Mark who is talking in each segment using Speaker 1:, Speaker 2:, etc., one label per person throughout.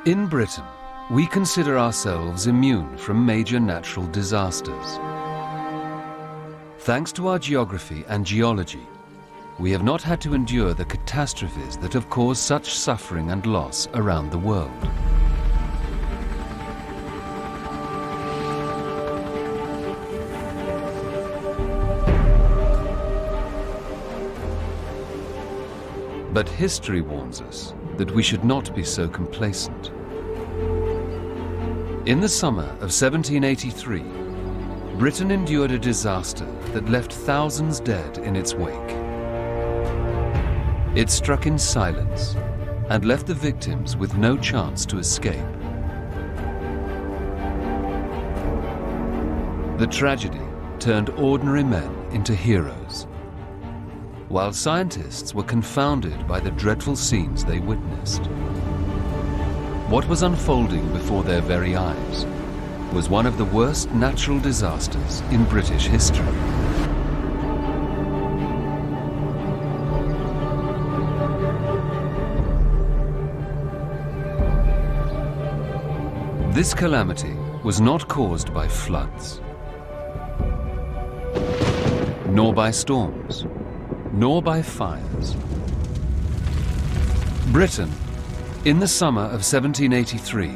Speaker 1: In Britain, we consider ourselves immune from major natural disasters. Thanks to our geography and geology, we have not had to endure the catastrophes that have caused such suffering and loss around the world. But history warns us that we should not be so complacent. In the summer of 1783, Britain endured a disaster that left thousands dead in its wake. It struck in silence and left the victims with no chance to escape. The tragedy turned ordinary men into heroes, while scientists were confounded by the dreadful scenes they witnessed. What was unfolding before their very eyes was one of the worst natural disasters in British history. This calamity was not caused by floods, nor by storms, nor by fires. Britain, in the summer of 1783,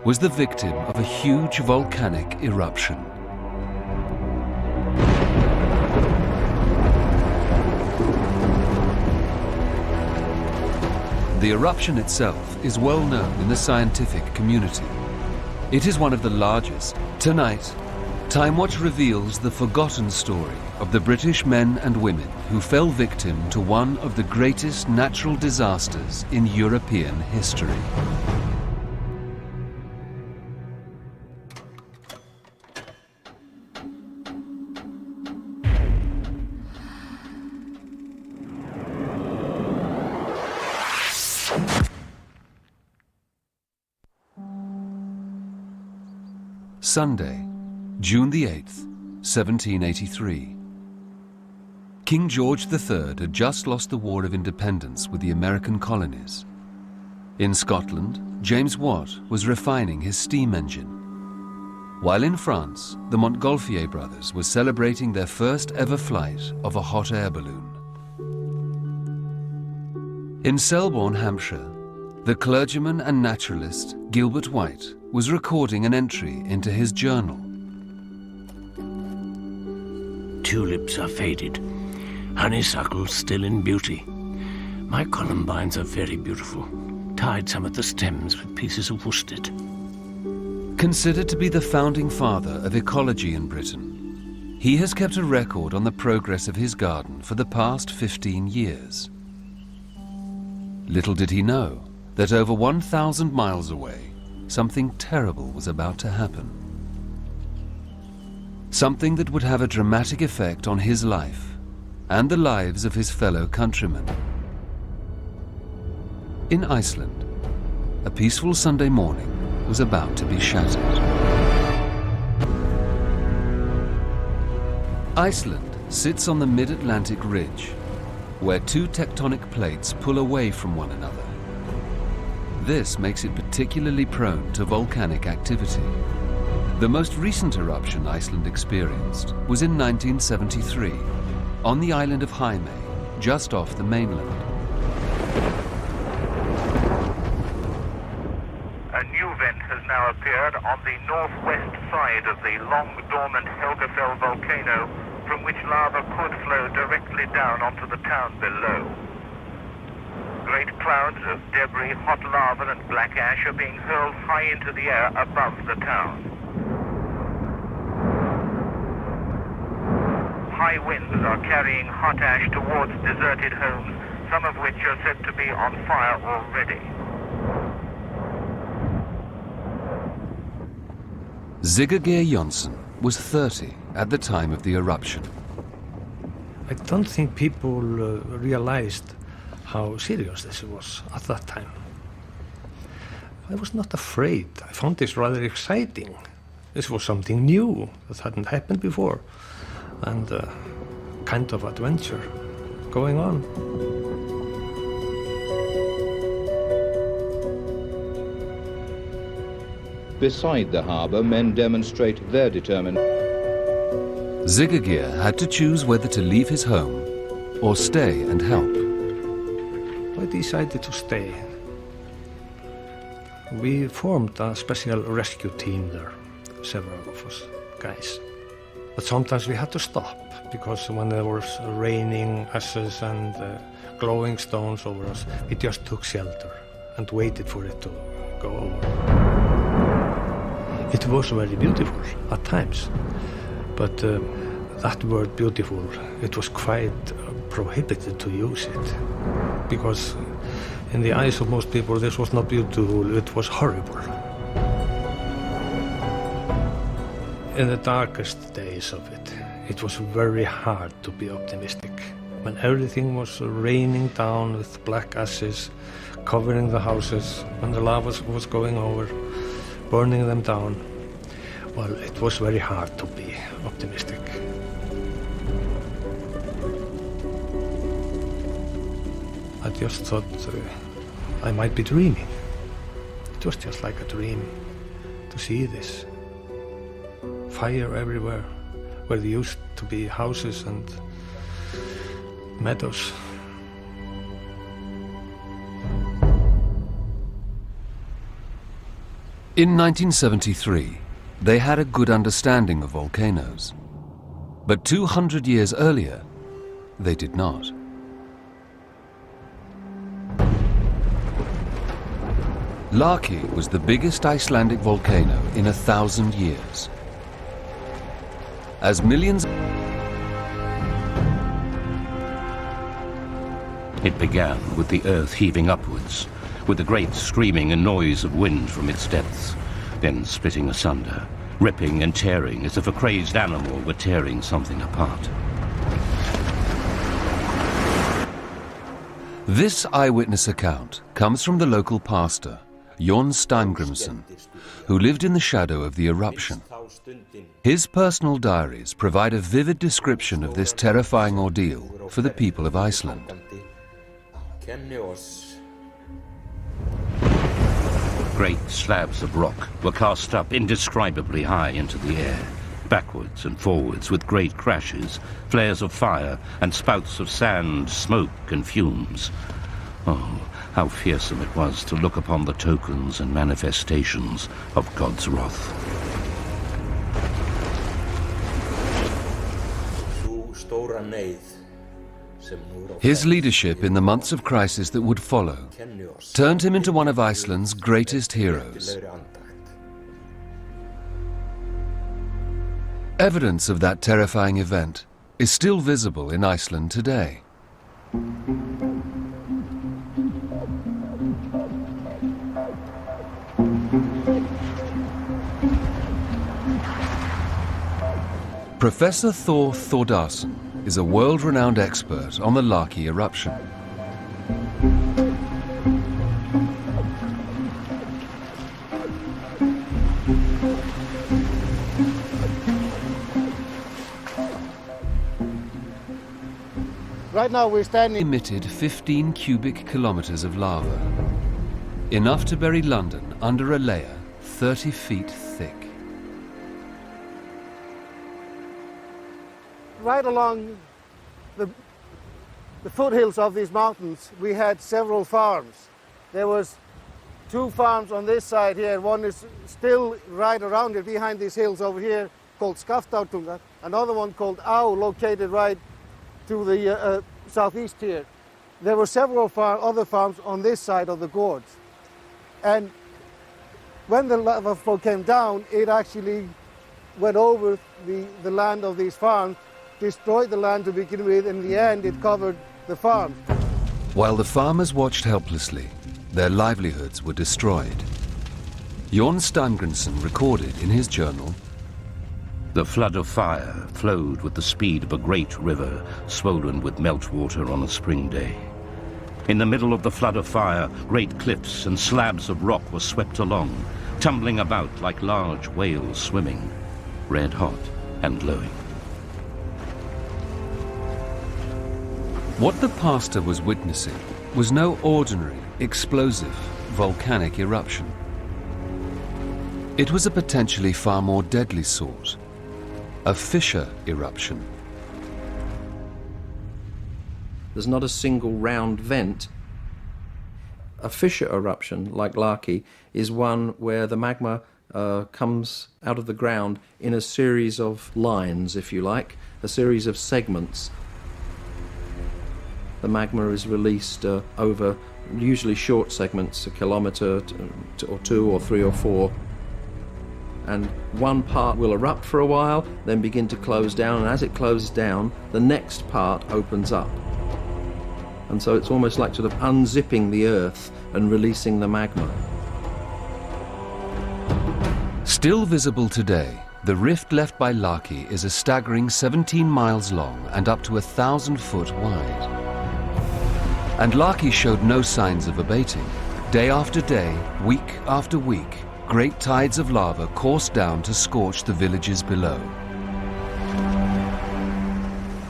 Speaker 1: was the victim of a huge volcanic eruption. The eruption itself is well known in the scientific community. It is one of the largest. Tonight, Time Watch reveals the forgotten story of the British men and women who fell victim to one of the greatest natural disasters in European history. Sunday, June the 8th, 1783. King George III had just lost the War of Independence with the American colonies. In Scotland, James Watt was refining his steam engine, while in France, the Montgolfier brothers were celebrating their first ever flight of a hot air balloon. In Selborne, Hampshire, the clergyman and naturalist Gilbert White was recording an entry into his journal.
Speaker 2: Tulips are faded, honeysuckles still in beauty. My columbines are very beautiful, tied some at the stems with pieces of worsted.
Speaker 1: Considered to be the founding father of ecology in Britain, he has kept a record on the progress of his garden for the past 15 years. Little did he know that over 1,000 miles away, something terrible was about to happen. Something that would have a dramatic effect on his life and the lives of his fellow countrymen. In Iceland, a peaceful Sunday morning was about to be shattered. Iceland sits on the mid-Atlantic ridge, where two tectonic plates pull away from one another. This makes it particularly prone to volcanic activity. The most recent eruption Iceland experienced was in 1973, on the island of Heimaey, just off the mainland.
Speaker 3: A new vent has now appeared on the northwest side of the long-dormant Helgafell volcano, from which lava could flow directly down onto the town below. Great clouds of debris, hot lava and black ash are being hurled high into the air above the town. High winds are carrying hot ash towards deserted homes, some of which are said to be on fire already.
Speaker 1: Sigurgeir Jonsson was 30 at the time of the eruption.
Speaker 4: I don't think people realized how serious this was at that time. I was not afraid. I found this rather exciting. This was something new that hadn't happened before, and kind of adventure going on.
Speaker 5: Beside the harbour, men demonstrate their determination.
Speaker 1: Sigurgeir had to choose whether to leave his home or stay and help.
Speaker 4: I decided to stay. We formed a special rescue team there, several of us guys. But sometimes we had to stop, because when there was raining ashes and glowing stones over us, we just took shelter and waited for it to go over. It was very beautiful at times, but that word beautiful, it was quite prohibited to use it, because in the eyes of most people this was not beautiful, it was horrible. In the darkest days of it, it was very hard to be optimistic. When everything was raining down with black ashes, covering the houses, when the lava was going over, burning them down, well, it was very hard to be optimistic. I just thought I might be dreaming. It was just like a dream to see this. Fire everywhere, where there used to be houses and meadows.
Speaker 1: In 1973, they had a good understanding of volcanoes. But 200 years earlier, they did not. Laki was the biggest Icelandic volcano in 1,000 years. As millions...
Speaker 2: It began with the earth heaving upwards, with the great screaming and noise of wind from its depths, then splitting asunder, ripping and tearing as if a crazed animal were tearing something apart.
Speaker 1: This eyewitness account comes from the local pastor, Jón Steingrímsson, who lived in the shadow of the eruption. His personal diaries provide a vivid description of this terrifying ordeal for the people of Iceland.
Speaker 2: Great slabs of rock were cast up indescribably high into the air, backwards and forwards with great crashes, flares of fire and spouts of sand, smoke and fumes. Oh, how fearsome it was to look upon the tokens and manifestations of God's wrath.
Speaker 1: His leadership in the months of crisis that would follow turned him into one of Iceland's greatest heroes. Evidence of that terrifying event is still visible in Iceland today. Professor Thor Thordarson is a world-renowned expert on the Laki eruption.
Speaker 6: Right now we're standing...
Speaker 1: Emitted 15 cubic kilometers of lava, enough to bury London under a layer 30 feet thick.
Speaker 6: Right along the foothills of these mountains, we had several farms. There was 2 farms on this side here. One is still right around it behind these hills over here called Skaftártunga. Another one called Á, located right to the southeast here. There were several other farms on this side of the gorge. And when the lava flow came down, it actually went over the land of these farms, destroyed the land to begin with. In the end, it covered the farms.
Speaker 1: While the farmers watched helplessly, their livelihoods were destroyed. Jón Steingrímsson recorded in his journal,
Speaker 2: "The flood of fire flowed with the speed of a great river, swollen with meltwater on a spring day. In the middle of the flood of fire, great cliffs and slabs of rock were swept along, tumbling about like large whales swimming, red hot and glowing."
Speaker 1: What the pastor was witnessing was no ordinary, explosive, volcanic eruption. It was a potentially far more deadly sort, a fissure eruption.
Speaker 7: There's not a single round vent. A fissure eruption, like Laki, is one where the magma comes out of the ground in a series of lines, if you like, a series of segments. The magma is released over usually short segments, a kilometre or 2 or 3 or 4. And one part will erupt for a while, then begin to close down, and as it closes down, the next part opens up. And so it's almost like sort of unzipping the earth and releasing the magma.
Speaker 1: Still visible today, the rift left by Laki is a staggering 17 miles long and up to 1,000 foot wide. And Laki showed no signs of abating. Day after day, week after week, great tides of lava coursed down to scorch the villages below.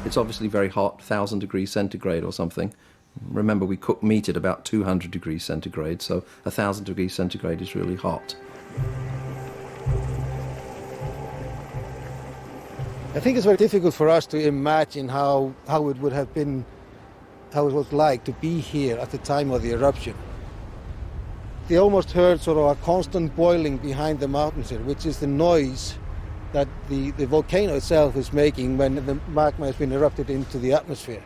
Speaker 7: It's obviously very hot, 1,000 degrees centigrade or something. Remember, we cook meat at about 200 degrees centigrade, so 1,000 degrees centigrade is really hot.
Speaker 6: I think it's very difficult for us to imagine how it would have been, how it was like to be here at the time of the eruption. They almost heard sort of a constant boiling behind the mountains here, which is the noise that the volcano itself is making when the magma has been erupted into the atmosphere.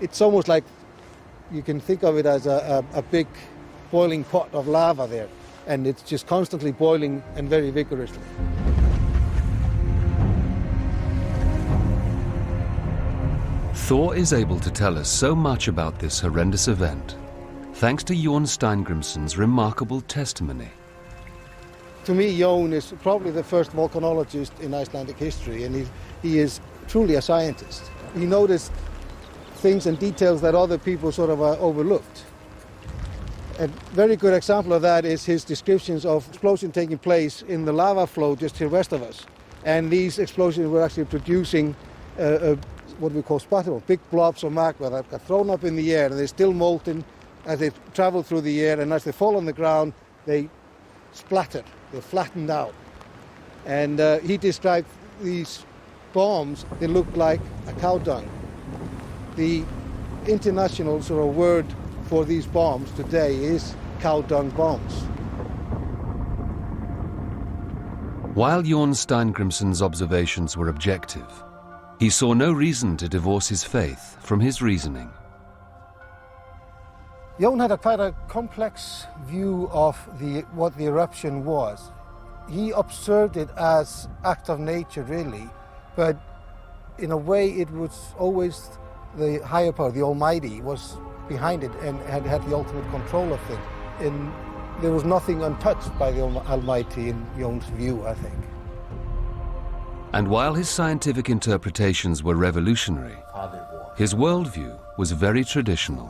Speaker 6: It's almost like you can think of it as a big boiling pot of lava there, and it's just constantly boiling and very vigorously.
Speaker 1: Thor is able to tell us so much about this horrendous event, thanks to Jón Steingrimsson's remarkable testimony.
Speaker 6: To me, Jón is probably the first volcanologist in Icelandic history, and he is truly a scientist. He noticed things and details that other people sort of overlooked. A very good example of that is his descriptions of explosions taking place in the lava flow just here west of us. And these explosions were actually producing what we call spatterons, big blobs of magma that got thrown up in the air, and they're still molten as they travel through the air, and as they fall on the ground, they splattered, they flattened out. And he described these bombs, they looked like a cow dung. The international sort of word for these bombs today is cow dung bombs.
Speaker 1: While Jón Steingrimsson's observations were objective, he saw no reason to divorce his faith from his reasoning.
Speaker 6: Jón had quite a complex view of what the eruption was. He observed it as act of nature, really, but in a way it was always the higher power, the Almighty, was behind it and had the ultimate control of things. And there was nothing untouched by the Almighty in Jón's view, I think.
Speaker 1: And while his scientific interpretations were revolutionary, his worldview was very traditional.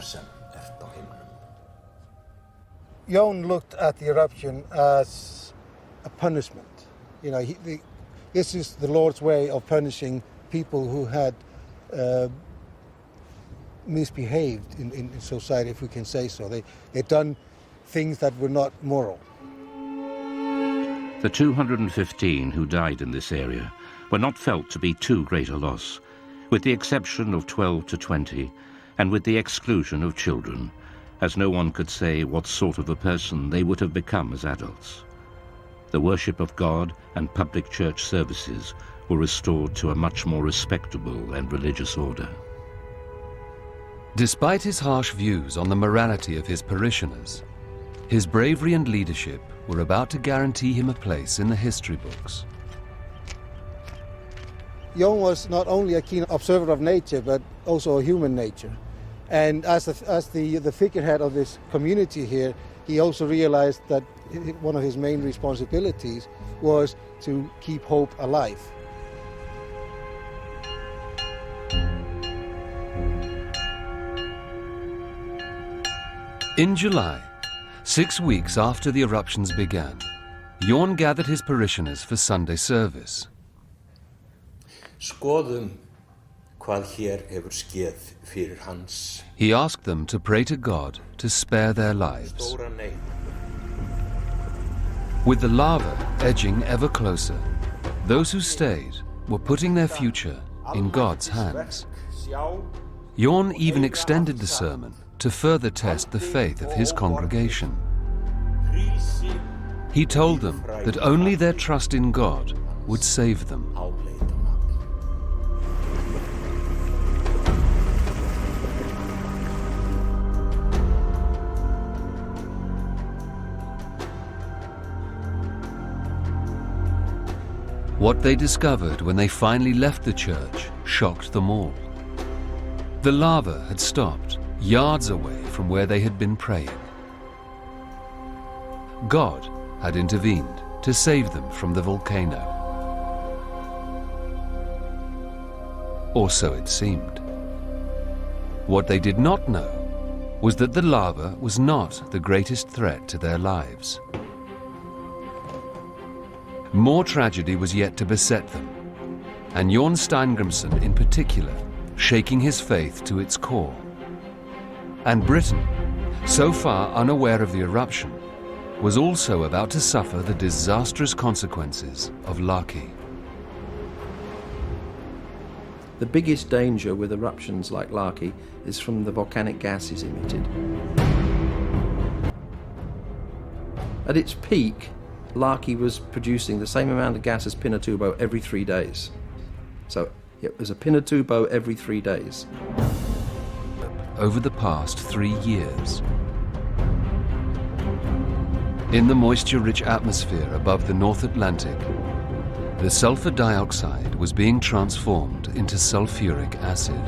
Speaker 6: Jón looked at the eruption as a punishment. You know, this is the Lord's way of punishing people who had misbehaved in society, if we can say so. They'd done things that were not moral.
Speaker 2: The 215 who died in this area were not felt to be too great a loss, with the exception of 12 to 20, and with the exclusion of children, as no one could say what sort of a person they would have become as adults. The worship of God and public church services were restored to a much more respectable and religious order.
Speaker 1: Despite his harsh views on the morality of his parishioners, his bravery and leadership were about to guarantee him a place in the history books.
Speaker 6: Jón was not only a keen observer of nature, but also human nature. And as the figurehead of this community here, he also realized that one of his main responsibilities was to keep hope alive.
Speaker 1: In July, 6 weeks after the eruptions began, Jón gathered his parishioners for Sunday service.
Speaker 8: Skoðum hvað hér hefur skeð fyrir hans.
Speaker 1: He asked them to pray to God to spare their lives.
Speaker 8: Stóra neyð.
Speaker 1: With the lava edging ever closer, those who stayed were putting their future in God's hands. Jorn even extended the sermon to further test the faith of his congregation. He told them that only their trust in God would save them. What they discovered when they finally left the church shocked them all. The lava had stopped yards away from where they had been praying. God had intervened to save them from the volcano. Or so it seemed. What they did not know was that the lava was not the greatest threat to their lives. More tragedy was yet to beset them, and Jorn Steingrimsson in particular, shaking his faith to its core. And Britain, so far unaware of the eruption, was also about to suffer the disastrous consequences of Laki.
Speaker 7: The biggest danger with eruptions like Laki is from the volcanic gases emitted. At its peak, Laki was producing the same amount of gas as Pinatubo every 3 days. So it was a Pinatubo every 3 days.
Speaker 1: Over the past 3 years. In the moisture-rich atmosphere above the North Atlantic, the sulfur dioxide was being transformed into sulfuric acid.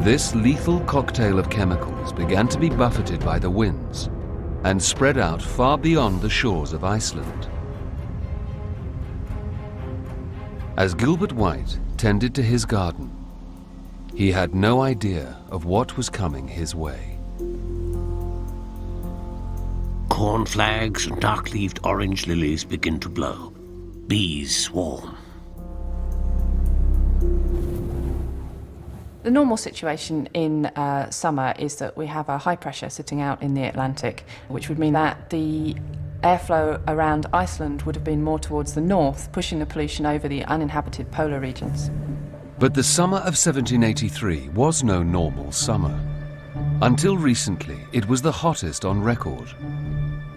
Speaker 1: This lethal cocktail of chemicals began to be buffeted by the winds and spread out far beyond the shores of Iceland. As Gilbert White tended to his garden, he had no idea of what was coming his way.
Speaker 9: Corn flags and dark-leaved orange lilies begin to blow. Bees swarm.
Speaker 10: The normal situation in summer is that we have a high pressure sitting out in the Atlantic, which would mean that the airflow around Iceland would have been more towards the north, pushing the pollution over the uninhabited polar regions.
Speaker 1: But the summer of 1783 was no normal summer. Until recently, it was the hottest on record.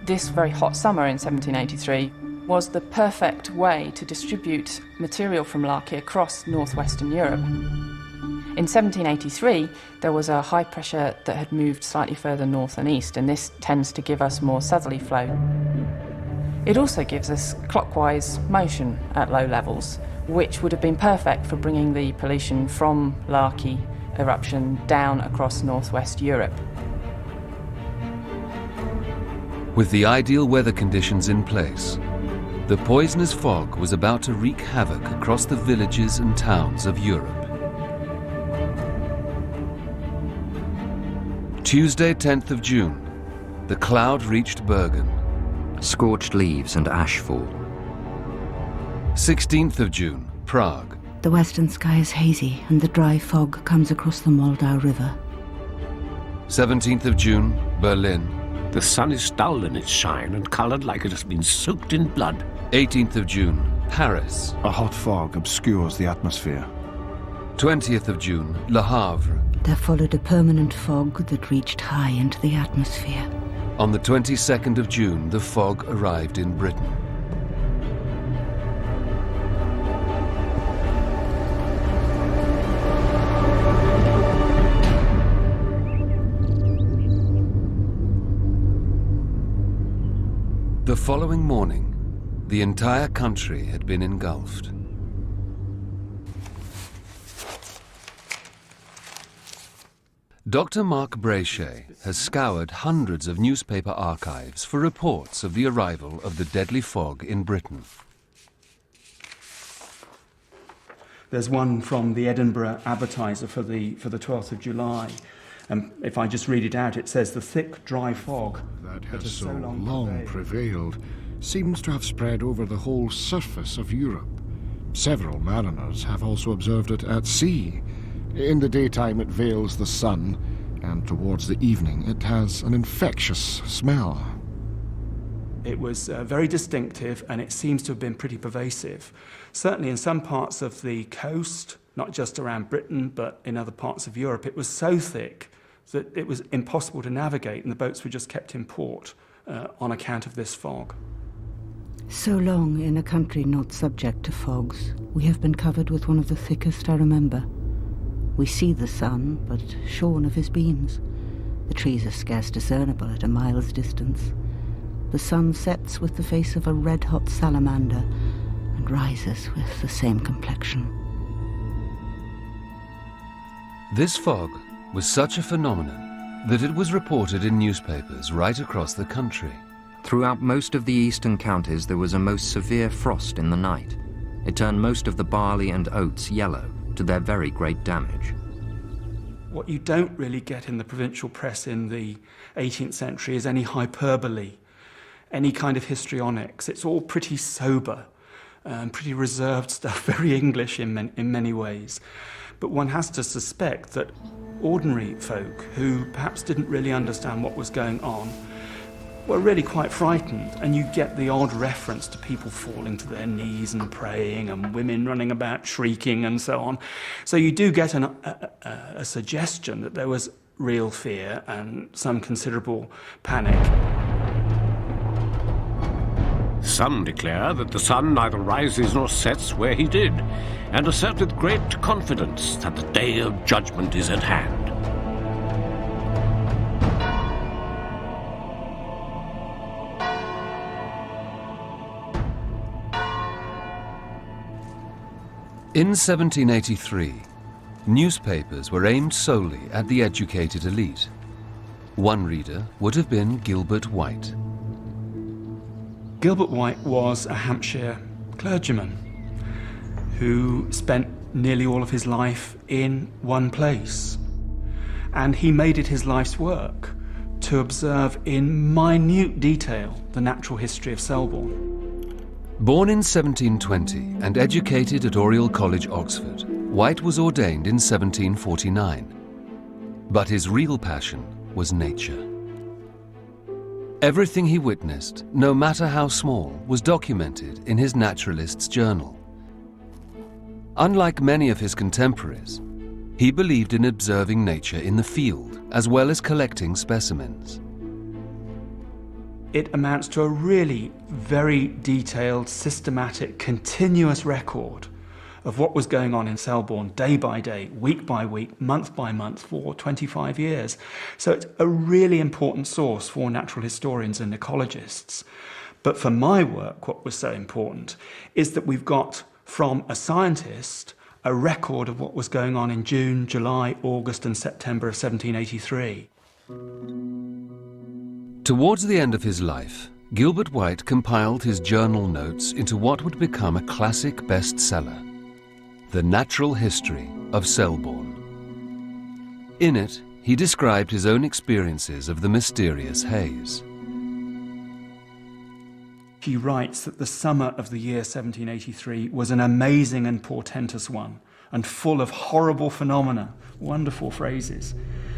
Speaker 10: This very hot summer in 1783 was the perfect way to distribute material from Laki across northwestern Europe. In 1783, there was a high pressure that had moved slightly further north and east, and this tends to give us more southerly flow. It also gives us clockwise motion at low levels, which would have been perfect for bringing the pollution from Laki eruption down across northwest Europe.
Speaker 1: With the ideal weather conditions in place, the poisonous fog was about to wreak havoc across the villages and towns of Europe. Tuesday, 10th of June, the cloud reached Bergen.
Speaker 11: Scorched leaves and ash fall.
Speaker 1: 16th of June, Prague.
Speaker 12: The western sky is hazy and the dry fog comes across the Moldau River.
Speaker 1: 17th of June, Berlin.
Speaker 9: The sun is dull in its shine and coloured like it has been soaked in blood.
Speaker 1: 18th of June, Paris.
Speaker 13: A hot fog obscures the atmosphere.
Speaker 1: 20th of June, Le Havre.
Speaker 12: There followed a permanent fog that reached high into the atmosphere.
Speaker 1: On the 22nd of June, the fog arrived in Britain. The following morning, the entire country had been engulfed. Dr. Mark Brachet has scoured hundreds of newspaper archives for reports of the arrival of the deadly fog in Britain.
Speaker 14: There's one from the Edinburgh Advertiser for the 12th of July. And if I just read it out, it says, "The thick, dry fog
Speaker 13: that has so long prevailed seems to have spread over the whole surface of Europe. Several mariners have also observed it at sea. In the daytime it veils the sun, and towards the evening it has an infectious smell."
Speaker 14: It was very distinctive, and it seems to have been pretty pervasive. Certainly in some parts of the coast, not just around Britain, but in other parts of Europe, it was so thick that it was impossible to navigate, and the boats were just kept in port on account of this fog.
Speaker 12: So long in a country not subject to fogs, we have been covered with one of the thickest I remember. We see the sun, but shorn of his beams. The trees are scarce discernible at a mile's distance. The sun sets with the face of a red-hot salamander and rises with the same complexion.
Speaker 1: This fog was such a phenomenon that it was reported in newspapers right across the country.
Speaker 11: Throughout most of the eastern counties there was a most severe frost in the night. It turned most of the barley and oats yellow, to their very great damage.
Speaker 14: What you don't really get in the provincial press in the 18th century is any hyperbole, any kind of histrionics. It's all pretty sober, pretty reserved stuff, very English in many ways. But one has to suspect that ordinary folk who perhaps didn't really understand what was going on were really quite frightened, and you get the odd reference to people falling to their knees and praying, and women running about shrieking and so on. So you do get a suggestion that there was real fear and some considerable panic.
Speaker 9: Some declare that the sun neither rises nor sets where he did, and assert with great confidence that the day of judgment is at hand.
Speaker 1: In 1783, newspapers were aimed solely at the educated elite. One reader would have been Gilbert White.
Speaker 14: Gilbert White was a Hampshire clergyman who spent nearly all of his life in one place. And he made it his life's work to observe in minute detail the natural history of Selborne.
Speaker 1: Born in 1720 and educated at Oriel College, Oxford, White was ordained in 1749. But his real passion was nature. Everything he witnessed, no matter how small, was documented in his naturalist's journal. Unlike many of his contemporaries, he believed in observing nature in the field as well as collecting specimens.
Speaker 14: It amounts to a really very detailed, systematic, continuous record of what was going on in Selborne day by day, week by week, month by month for 25 years. So it's a really important source for natural historians and ecologists. But for my work, what was so important is that we've got, from a scientist, a record of what was going on in June, July, August and September of 1783.
Speaker 1: Towards the end of his life, Gilbert White compiled his journal notes into what would become a classic bestseller, The Natural History of Selborne. In it, he described his own experiences of the mysterious haze.
Speaker 14: He writes that the summer of the year 1783 was an amazing and portentous one, and full of horrible phenomena, wonderful phrases.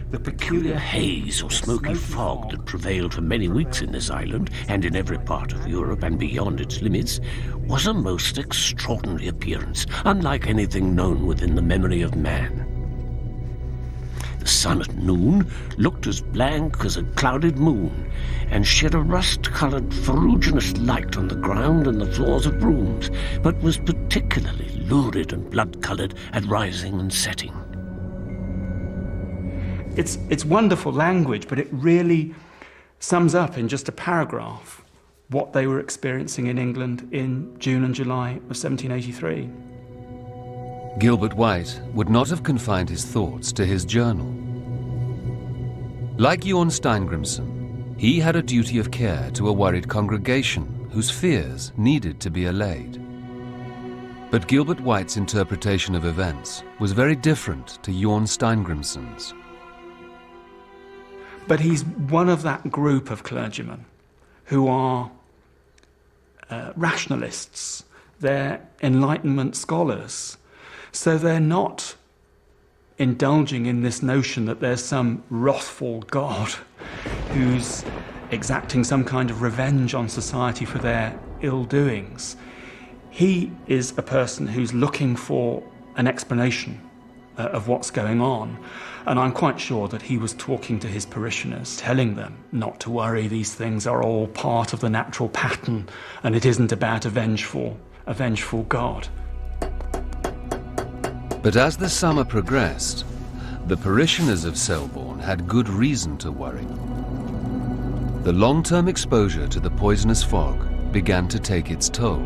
Speaker 9: The peculiar haze or smoky fog that prevailed for many weeks in this island and in every part of Europe and beyond its limits was a most extraordinary appearance, unlike anything known within the memory of man. The sun at noon looked as blank as a clouded moon and shed a rust-coloured ferruginous light on the ground and the floors of rooms, but was particularly lurid and blood-coloured at rising and setting.
Speaker 14: It's wonderful language, but it really sums up in just a paragraph what they were experiencing in England in June and July of 1783.
Speaker 1: Gilbert White would not have confined his thoughts to his journal. Like Jorn Steingrimsson, he had a duty of care to a worried congregation whose fears needed to be allayed. But Gilbert White's interpretation of events was very different to Jorn Steingrimsson's.
Speaker 14: But he's one of that group of clergymen who are rationalists. They're Enlightenment scholars. So they're not indulging in this notion that there's some wrathful God who's exacting some kind of revenge on society for their ill doings. He is a person who's looking for an explanation of what's going on, and I'm quite sure that he was talking to his parishioners, telling them not to worry, these things are all part of the natural pattern, and it isn't about a vengeful God.
Speaker 1: But as the summer progressed, the parishioners of Selborne had good reason to worry. The long-term exposure to the poisonous fog began to take its toll.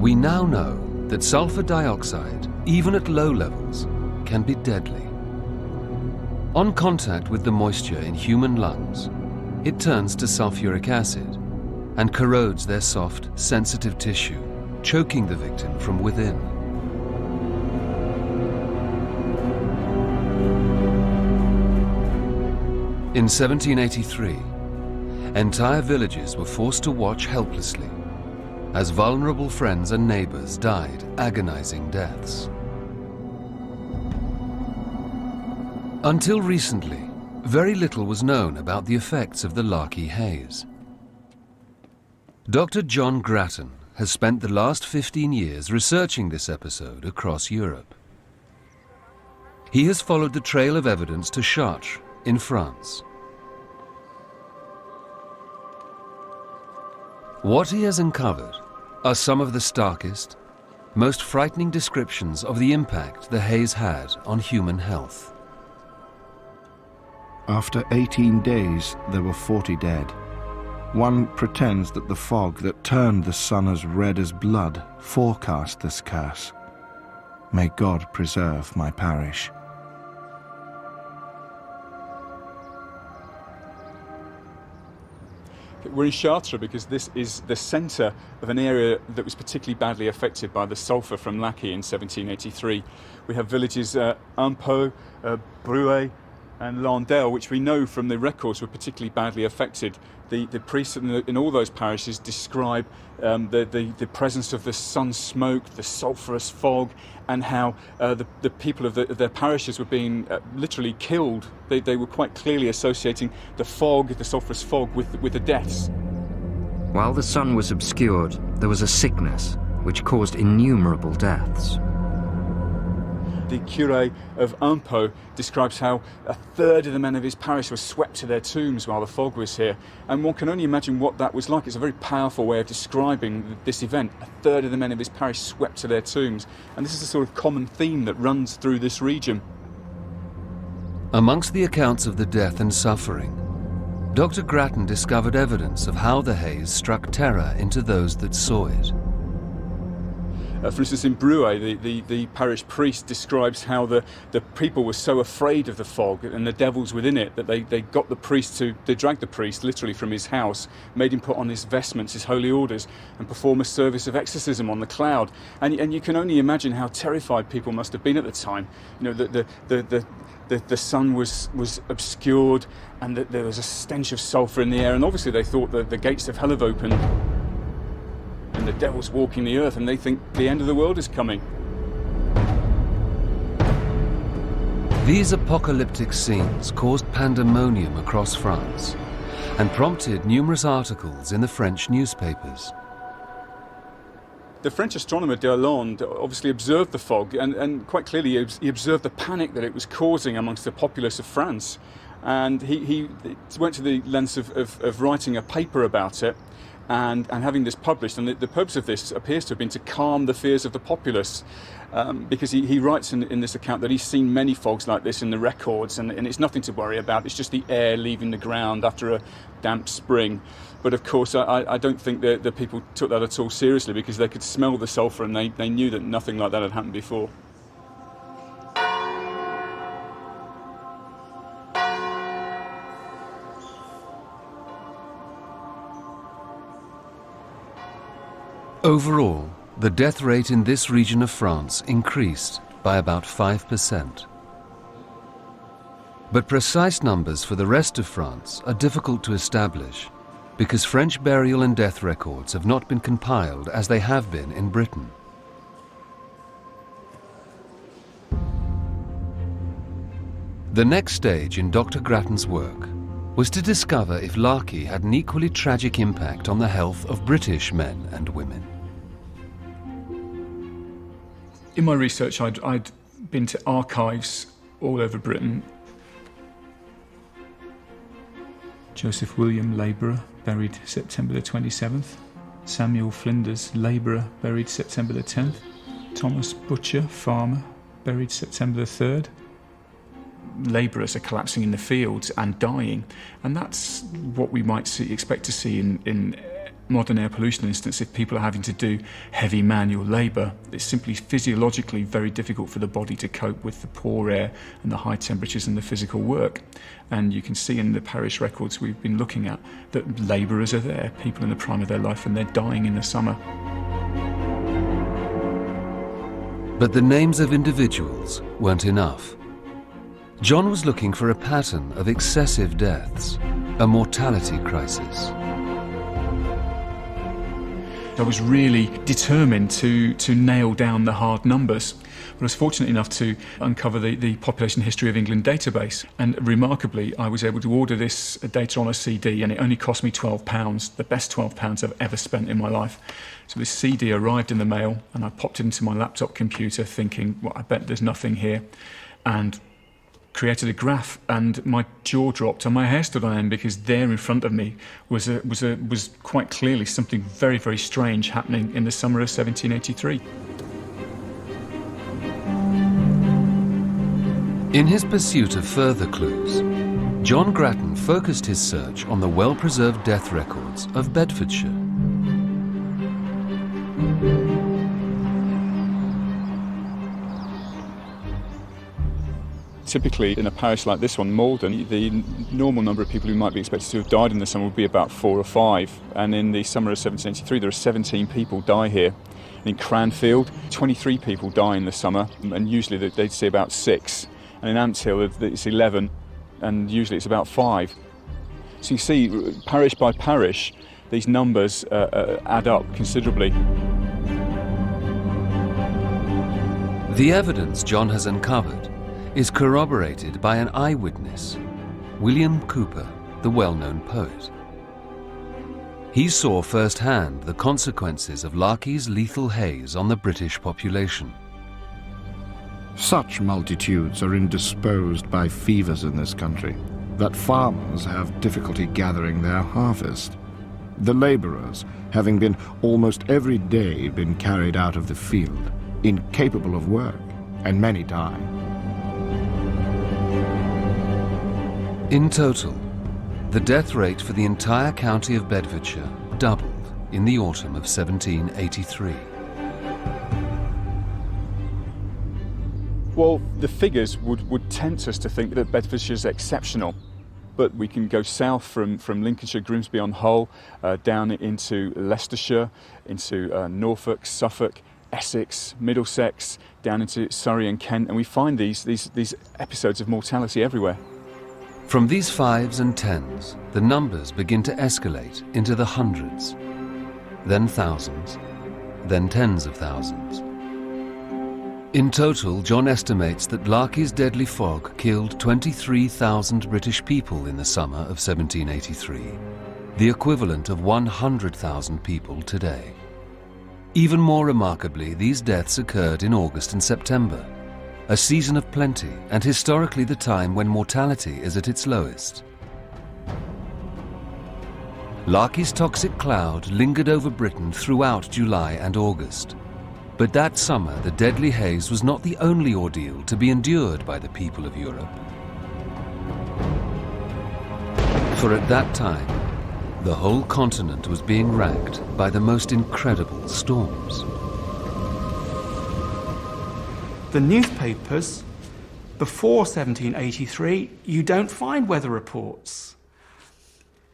Speaker 1: We now know that sulfur dioxide, even at low levels, can be deadly. On contact with the moisture in human lungs, it turns to sulfuric acid and corrodes their soft, sensitive tissue, choking the victim from within. In 1783, entire villages were forced to watch helplessly as vulnerable friends and neighbors died agonizing deaths. Until recently, very little was known about the effects of the Larky haze. Dr. John Grattan has spent the last 15 years researching this episode across Europe. He has followed the trail of evidence to Chartres in France. What he has uncovered are some of the starkest, most frightening descriptions of the impact the haze had on human health.
Speaker 15: After 18 days, there were 40 dead. One pretends that the fog that turned the sun as red as blood forecast this curse. May God preserve my parish.
Speaker 16: We're in Chartres because this is the centre of an area that was particularly badly affected by the sulphur from Lacky in 1783. We have villages Impot, Bruay and Landel, which we know from the records were particularly badly affected. The priests in all those parishes describe the presence of the sun smoke, the sulphurous fog, and how the people of their parishes were being literally killed. They were quite clearly associating the fog, the sulphurous fog, with the deaths.
Speaker 11: While the sun was obscured, there was a sickness which caused innumerable deaths.
Speaker 16: The curé of Impot describes how a third of the men of his parish were swept to their tombs while the fog was here. And one can only imagine what that was like. It's a very powerful way of describing this event. A third of the men of his parish swept to their tombs. And this is a sort of common theme that runs through this region.
Speaker 1: Amongst the accounts of the death and suffering, Dr. Grattan discovered evidence of how the haze struck terror into those that saw it.
Speaker 16: For instance, in Bruay, the parish priest describes how the people were so afraid of the fog and the devils within it that they got the priest they dragged the priest literally from his house, made him put on his vestments, his holy orders, and perform a service of exorcism on the cloud. And you can only imagine how terrified people must have been at the time. You know, the sun was obscured, and that there was a stench of sulphur in the air, and obviously they thought that the gates of hell have opened and the devil's walking the earth, and they think the end of the world is coming.
Speaker 1: These apocalyptic scenes caused pandemonium across France and prompted numerous articles in the French newspapers.
Speaker 16: The French astronomer Lalande obviously observed the fog, and quite clearly he observed the panic that it was causing amongst the populace of France. And he went to the lengths of writing a paper about it, and having this published. And the purpose of this appears to have been to calm the fears of the populace, because he writes in this account that he's seen many fogs like this in the records, and it's nothing to worry about. It's just the air leaving the ground after a damp spring. But of course, I don't think the people took that at all seriously, because they could smell the sulphur, and they knew that nothing like that had happened before.
Speaker 1: Overall, the death rate in this region of France increased by about 5%. But precise numbers for the rest of France are difficult to establish, because French burial and death records have not been compiled as they have been in Britain. The next stage in Dr. Grattan's work was to discover if Larky had an equally tragic impact on the health of British men and women.
Speaker 16: In my research, I'd been to archives all over Britain. Joseph William, labourer, buried September the 27th. Samuel Flinders, labourer, buried September the 10th. Thomas Butcher, farmer, buried September the 3rd. Labourers are collapsing in the fields and dying, and that's what we might expect to see in modern air pollution instance if people are having to do heavy manual labour. It's simply physiologically very difficult for the body to cope with the poor air and the high temperatures and the physical work. And you can see in the parish records we've been looking at that labourers are there, people in the prime of their life, and they're dying in the summer.
Speaker 1: But the names of individuals weren't enough. John was looking for a pattern of excessive deaths, a mortality crisis.
Speaker 16: I was really determined to nail down the hard numbers. But I was fortunate enough to uncover the Population History of England database, and remarkably I was able to order this data on a CD, and it only cost me £12, the best £12 I've ever spent in my life. So this CD arrived in the mail, and I popped it into my laptop computer thinking, well, I bet there's nothing here, and created a graph, and my jaw dropped and my hair stood on end, because there in front of me was quite clearly something very, very strange happening in the summer of 1783.
Speaker 1: In his pursuit of further clues, John Grattan focused his search on the well-preserved death records of Bedfordshire.
Speaker 16: Typically, in a parish like this one, Malden, the normal number of people who might be expected to have died in the summer would be about 4 or 5. And in the summer of 1783, there are 17 people die here. In Cranfield, 23 people die in the summer, and usually they'd see about 6. And in Ampshill, it's 11, and usually it's about 5. So you see, parish by parish, these numbers add up considerably.
Speaker 1: The evidence John has uncovered is corroborated by an eyewitness, William Cooper, the well-known poet. He saw firsthand the consequences of Larky's lethal haze on the British population.
Speaker 13: Such multitudes are indisposed by fevers in this country that farmers have difficulty gathering their harvest. The labourers, having been almost every day been carried out of the field, incapable of work, and many die.
Speaker 1: In total, the death rate for the entire county of Bedfordshire doubled in the autumn of 1783.
Speaker 16: Well, the figures would tempt us to think that Bedfordshire's exceptional. But we can go south from Lincolnshire, Grimsby on Hull, down into Leicestershire, into Norfolk, Suffolk, Essex, Middlesex, down into Surrey and Kent, and we find these episodes of mortality everywhere.
Speaker 1: From these 5s and 10s, the numbers begin to escalate into the hundreds, then thousands, then tens of thousands. In total, John estimates that Larky's deadly fog killed 23,000 British people in the summer of 1783, the equivalent of 100,000 people today. Even more remarkably, these deaths occurred in August and September, a season of plenty and historically the time when mortality is at its lowest. Larky's toxic cloud lingered over Britain throughout July and August. But that summer, the deadly haze was not the only ordeal to be endured by the people of Europe. For at that time, the whole continent was being racked by the most incredible storms.
Speaker 14: The newspapers, before 1783, you don't find weather reports.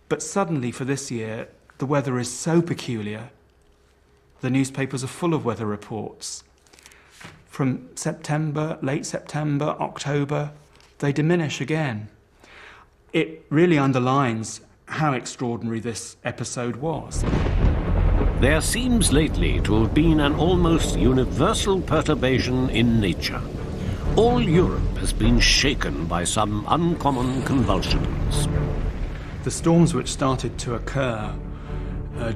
Speaker 14: But suddenly for this year, the weather is so peculiar. The newspapers are full of weather reports. From September, late September, October, they diminish again. It really underlines how extraordinary this episode was.
Speaker 9: There seems lately to have been an almost universal perturbation in nature. All Europe has been shaken by some uncommon convulsions.
Speaker 14: The storms which started to occur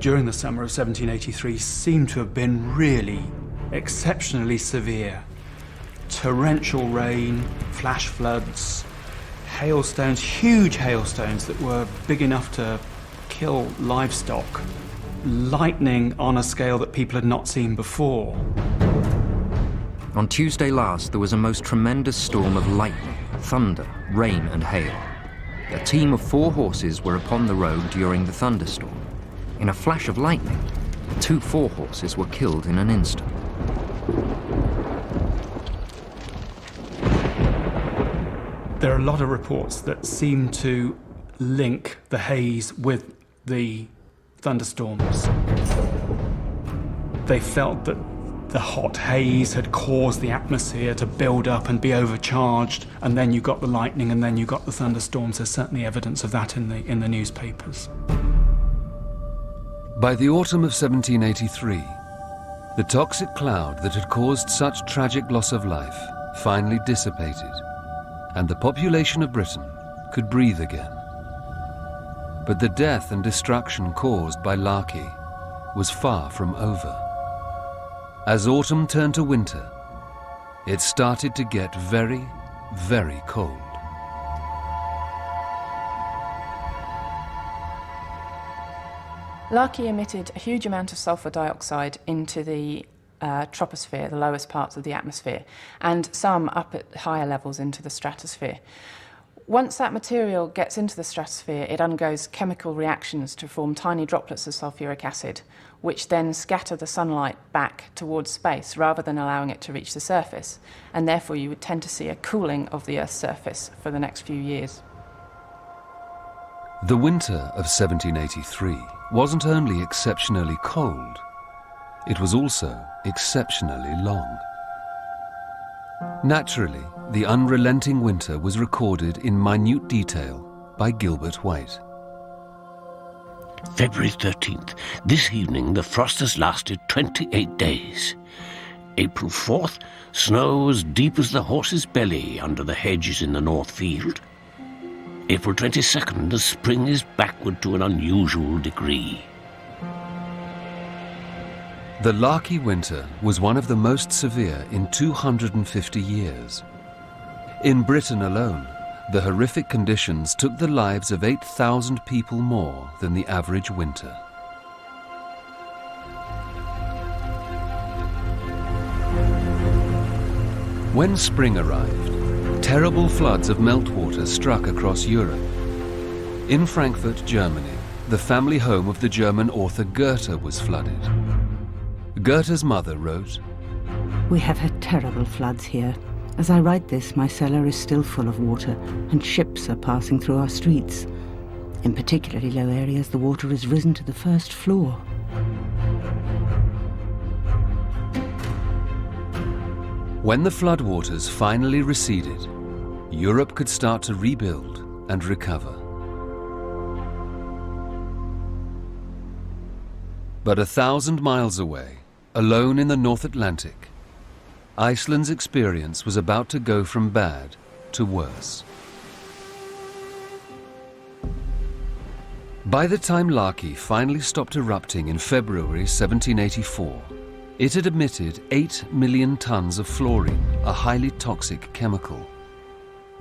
Speaker 14: during the summer of 1783 seem to have been really exceptionally severe. Torrential rain, flash floods, hailstones, huge hailstones that were big enough to kill livestock, lightning on a scale that people had not seen before.
Speaker 11: On Tuesday last, there was a most tremendous storm of lightning, thunder, rain and hail. A team of 4 horses were upon the road during the thunderstorm. In a flash of lightning, 2 4-horses were killed in an instant.
Speaker 14: There are a lot of reports that seem to link the haze with the thunderstorms. They felt that the hot haze had caused the atmosphere to build up and be overcharged, and then you got the lightning, and then you got the thunderstorms. There's certainly evidence of that in the newspapers.
Speaker 1: By the autumn of 1783, the toxic cloud that had caused such tragic loss of life finally dissipated, and the population of Britain could breathe again. But the death and destruction caused by Larky was far from over. As autumn turned to winter, it started to get very, very cold.
Speaker 10: Larky emitted a huge amount of sulfur dioxide into the troposphere, the lowest parts of the atmosphere, and some up at higher levels into the stratosphere. Once that material gets into the stratosphere, it undergoes chemical reactions to form tiny droplets of sulfuric acid, which then scatter the sunlight back towards space rather than allowing it to reach the surface, and therefore you would tend to see a cooling of the Earth's surface for the next few years.
Speaker 1: The winter of 1783 wasn't only exceptionally cold, it was also exceptionally long. Naturally, the unrelenting winter was recorded in minute detail by Gilbert White.
Speaker 9: February 13th. This evening the frost has lasted 28 days. April 4th, snow as deep as the horse's belly under the hedges in the north field. April 22nd, the spring is backward to an unusual degree.
Speaker 1: The Larky winter was one of the most severe in 250 years. In Britain alone, the horrific conditions took the lives of 8,000 people more than the average winter. When spring arrived, terrible floods of meltwater struck across Europe. In Frankfurt, Germany, the family home of the German author Goethe was flooded. Goethe's mother wrote,
Speaker 12: "We have had terrible floods here. As I write this, my cellar is still full of water, and ships are passing through our streets. In particularly low areas, the water has risen to the first floor."
Speaker 1: When the floodwaters finally receded, Europe could start to rebuild and recover. But 1,000 miles away, alone in the North Atlantic, Iceland's experience was about to go from bad to worse. By the time Larky finally stopped erupting in February 1784, it had emitted 8 million tons of fluorine, a highly toxic chemical.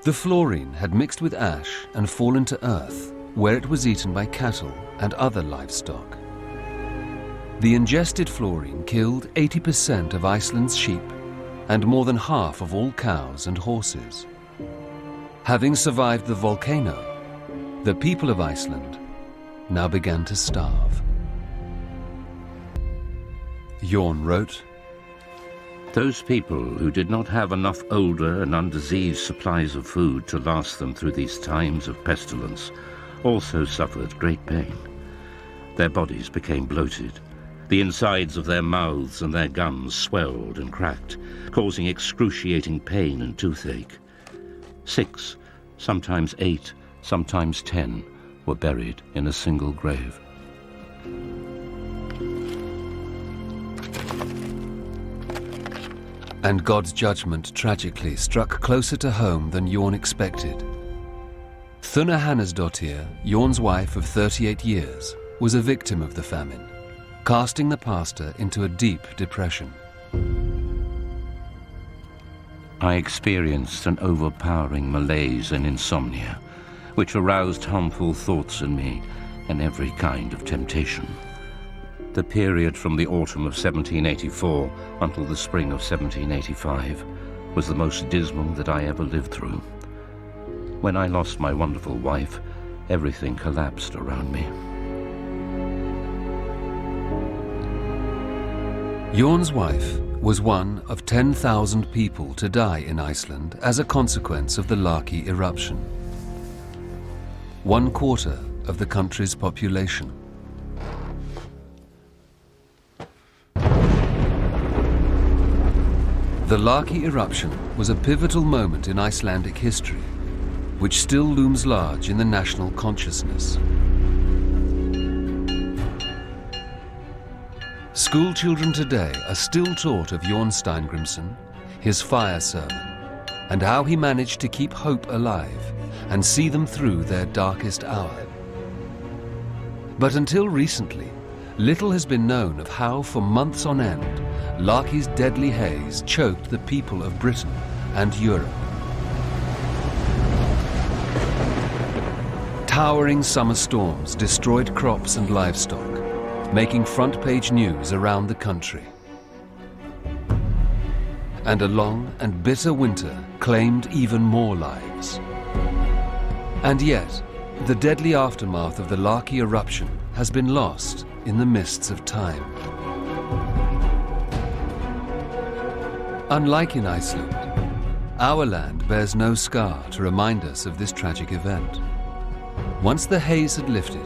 Speaker 1: The fluorine had mixed with ash and fallen to earth, where it was eaten by cattle and other livestock. The ingested fluorine killed 80% of Iceland's sheep and more than half of all cows and horses. Having survived the volcano, the people of Iceland now began to starve. Jorn wrote,
Speaker 2: Those people who did not have enough older and undiseased supplies of food to last them through these times of pestilence also suffered great pain. Their bodies became bloated. The insides of their mouths and their gums swelled and cracked, causing excruciating pain and toothache. 6, sometimes 8, sometimes 10 were buried in a single grave.
Speaker 1: And God's judgment tragically struck closer to home than Jorn expected. Thuna Hannesdottir, Jorn's wife of 38 years, was a victim of the famine, casting the pastor into a deep depression.
Speaker 2: I experienced an overpowering malaise and insomnia, which aroused harmful thoughts in me and every kind of temptation. The period from the autumn of 1784 until the spring of 1785 was the most dismal that I ever lived through. When I lost my wonderful wife, everything collapsed around me.
Speaker 1: Jorn's wife was one of 10,000 people to die in Iceland as a consequence of the Laki eruption. 1/4 of the country's population. The Laki eruption was a pivotal moment in Icelandic history, which still looms large in the national consciousness. School children today are still taught of Jorn Steingrimsson, his fire sermon, and how he managed to keep hope alive and see them through their darkest hour. But until recently, little has been known of how, for months on end, Laki's deadly haze choked the people of Britain and Europe. Towering summer storms destroyed crops and livestock, making front-page news around the country. And a long and bitter winter claimed even more lives. And yet, the deadly aftermath of the Laki eruption has been lost in the mists of time. Unlike in Iceland, our land bears no scar to remind us of this tragic event. Once the haze had lifted,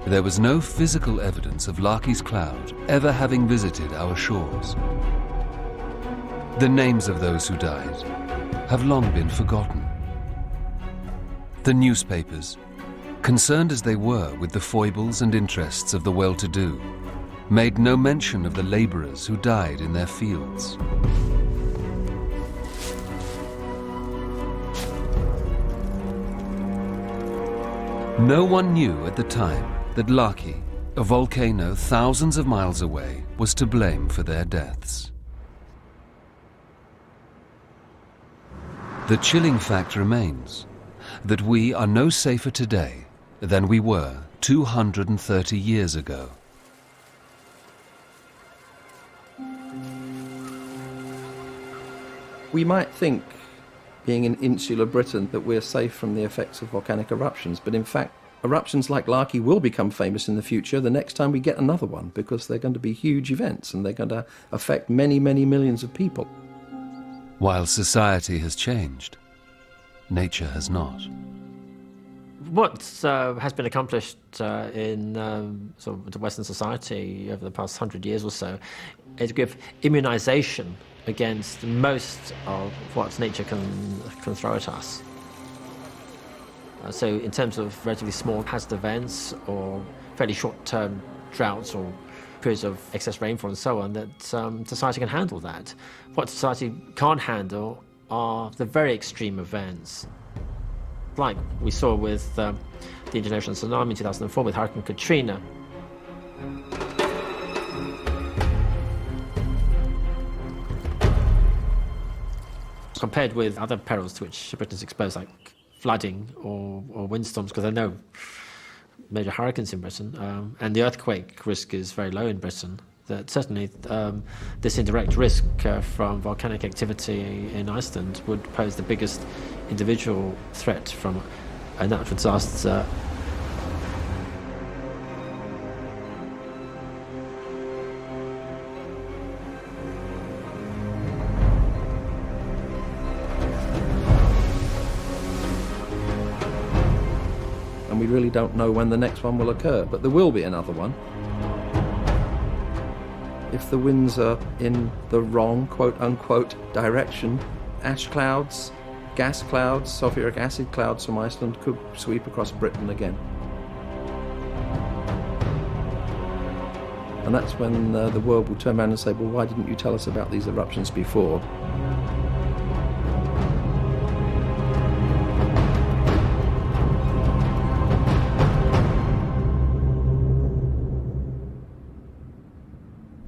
Speaker 1: there was no physical evidence of Laki's cloud ever having visited our shores. The names of those who died have long been forgotten. The newspapers, concerned as they were with the foibles and interests of the well-to-do, made no mention of the laborers who died in their fields. No one knew at the time that Laki, a volcano thousands of miles away, was to blame for their deaths. The chilling fact remains that we are no safer today than we were 230 years ago.
Speaker 7: We might think, being in insular Britain, that we're safe from the effects of volcanic eruptions, but in fact, eruptions like Laki will become famous in the future the next time we get another one, because they're going to be huge events and they're going to affect many, many millions of people.
Speaker 1: While society has changed, nature has not.
Speaker 17: What has been accomplished in sort of the Western society over the past 100 years or so is give immunization against most of what nature can throw at us. So in terms of relatively small hazard events or fairly short-term droughts or periods of excess rainfall and so on, that society can handle that. What society can't handle are the very extreme events, like we saw with the international tsunami in 2004 with Hurricane Katrina. Compared with other perils to which Britain's exposed, like flooding or windstorms, because there are no major hurricanes in Britain, and the earthquake risk is very low in Britain, that certainly this indirect risk from volcanic activity in Iceland would pose the biggest individual threat from a natural disaster.
Speaker 7: And we really don't know when the next one will occur, but there will be another one. If the winds are in the wrong, quote-unquote, direction, ash clouds, gas clouds, sulfuric acid clouds from Iceland could sweep across Britain again. And that's when the world will turn around and say, well, why didn't you tell us about these eruptions before?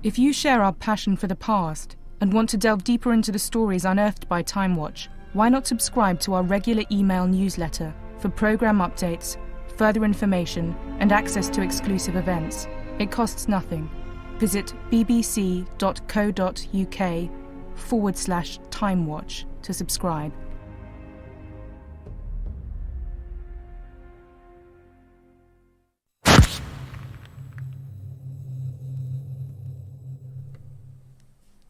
Speaker 18: If you share our passion for the past and want to delve deeper into the stories unearthed by Time Watch, why not subscribe to our regular email newsletter for program updates, further information, and access to exclusive events? It costs nothing. Visit bbc.co.uk/timewatch to subscribe.